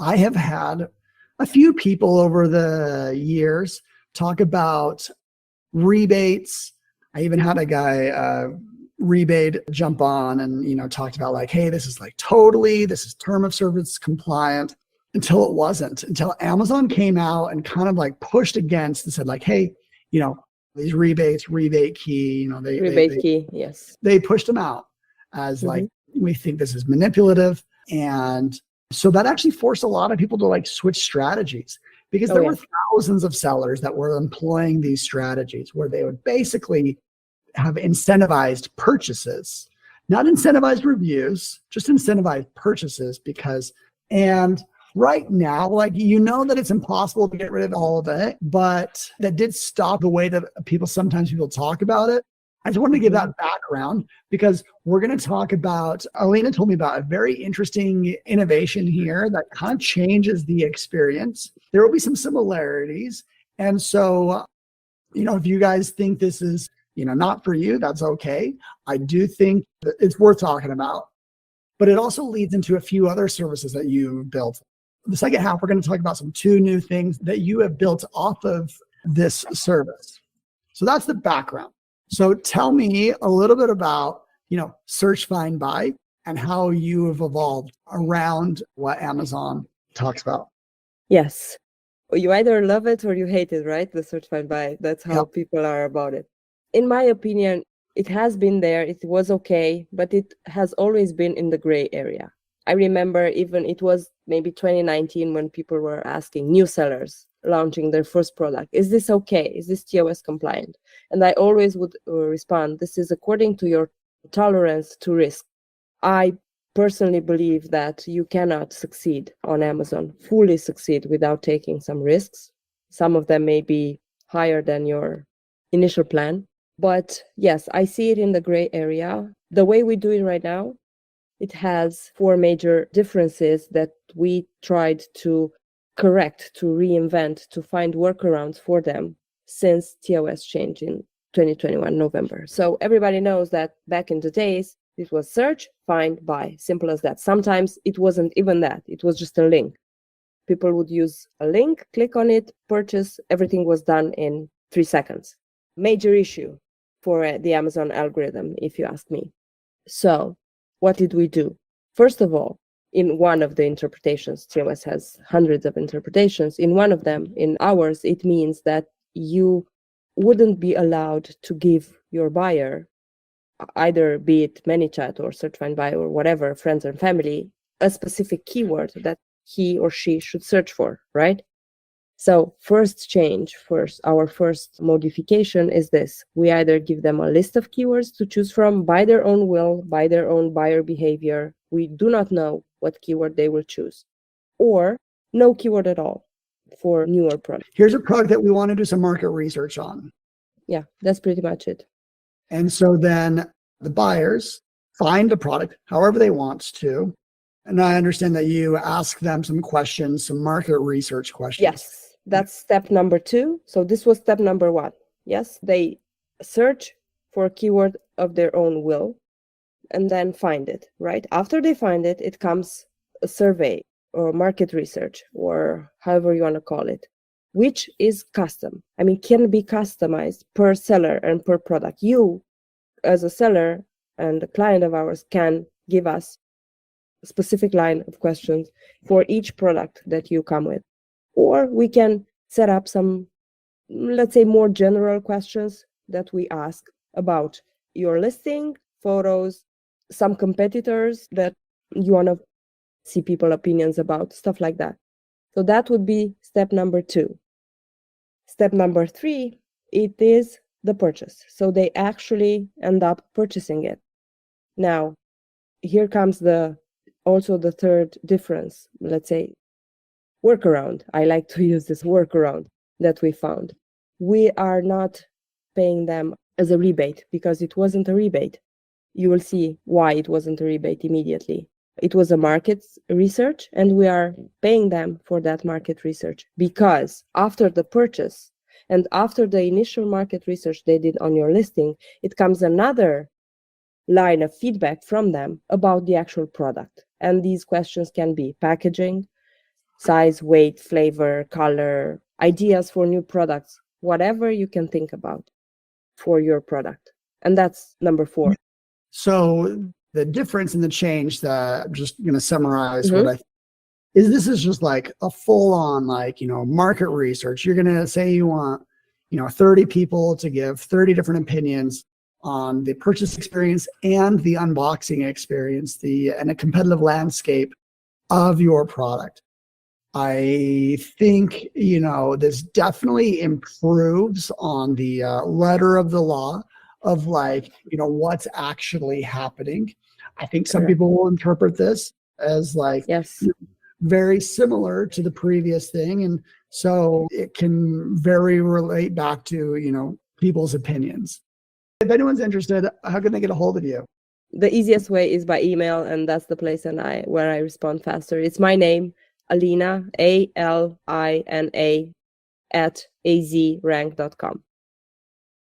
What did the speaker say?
I have had a few people over the years talk about rebates. I even had a guy rebate jump on and talked about like, hey, this is this is term of service compliant, until it wasn't, until Amazon came out and kind of like pushed against and said like, hey, these rebates, rebate key, yes, they pushed them out as like, we think this is manipulative. And so that actually forced a lot of people to like switch strategies, because there were thousands of sellers that were employing these strategies where they would basically have incentivized purchases, not incentivized reviews, just incentivized purchases. And right now, like, that it's impossible to get rid of all of it, but that did stop the way that sometimes people talk about it. I just wanted to give that background, because we're going to talk about, Alina told me about a very interesting innovation here that kind of changes the experience. There will be some similarities. And so, if you guys think this is, not for you, that's okay. I do think that it's worth talking about, but it also leads into a few other services that you built. The second half, we're going to talk about two new things that you have built off of this service. So that's the background. So tell me a little bit about, search, find, buy, and how you have evolved around what Amazon talks about. Yes. You either love it or you hate it, right? The search, find, buy. That's how people are about it. In my opinion, it has been there. It was okay, but it has always been in the gray area. I remember even it was maybe 2019 when people were asking new sellers launching their first product, is this okay? Is this TOS compliant? And I always would respond, this is according to your tolerance to risk. I personally believe that you cannot succeed on Amazon, fully succeed, without taking some risks. Some of them may be higher than your initial plan. But yes, I see it in the gray area. The way we do it right now, it has 4 major differences that we tried to correct, to reinvent, to find workarounds for them since TOS changed in 2021 November. So everybody knows that back in the days, it was search, find, buy. Simple as that. Sometimes it wasn't even that. It was just a link. People would use a link, click on it, purchase. Everything was done in 3 seconds. Major issue for the Amazon algorithm, if you ask me. So what did we do? First of all, in one of the interpretations, TOS has hundreds of interpretations. In one of them, in ours, it means that you wouldn't be allowed to give your buyer, either be it ManyChat or Search, Find, Buy or whatever, friends and family, a specific keyword that he or she should search for, right? So our first modification is this. We either give them a list of keywords to choose from by their own will, by their own buyer behavior. We do not know what keyword they will choose, or no keyword at all for newer products. Here's a product that we want to do some market research on. Yeah, that's pretty much it. And so then the buyers find the product however they want to. And I understand that you ask them some questions, some market research questions. Yes. That's step number 2. So this was step number 1. Yes, they search for a keyword of their own will and then find it, right? After they find it, it comes a survey or market research, or however you want to call it, which is custom. I mean, can be customized per seller and per product. You, as a seller and a client of ours, can give us a specific line of questions for each product that you come with. Or we can set up some, let's say, more general questions that we ask about your listing, photos, some competitors that you want to see people's opinions about, stuff like that. So that would be step number 2. Step number 3, it is the purchase. So they actually end up purchasing it. Now, here comes also the third difference, let's say, workaround. I like to use this workaround that we found. We are not paying them as a rebate, because it wasn't a rebate. You will see why it wasn't a rebate immediately. It was a market research, and we are paying them for that market research, because after the purchase and after the initial market research they did on your listing, it comes another line of feedback from them about the actual product. And these questions can be packaging, size, weight, flavor, color, ideas for new products, whatever you can think about for your product. And that's number 4. So the difference and the change that I'm just going to summarize what I think is this is just like a full on, like, market research. You're going to say you want, 30 people to give 30 different opinions on the purchase experience and the unboxing experience, and a competitive landscape of your product. I think, this definitely improves on the letter of the law of, like, what's actually happening. I think some people will interpret this as like, yes, very similar to the previous thing. And so it can very relate back to, people's opinions. If anyone's interested, how can they get a hold of you? The easiest way is by email, and that's the place where I respond faster. It's my name, Alina, ALINA, @azrank.com.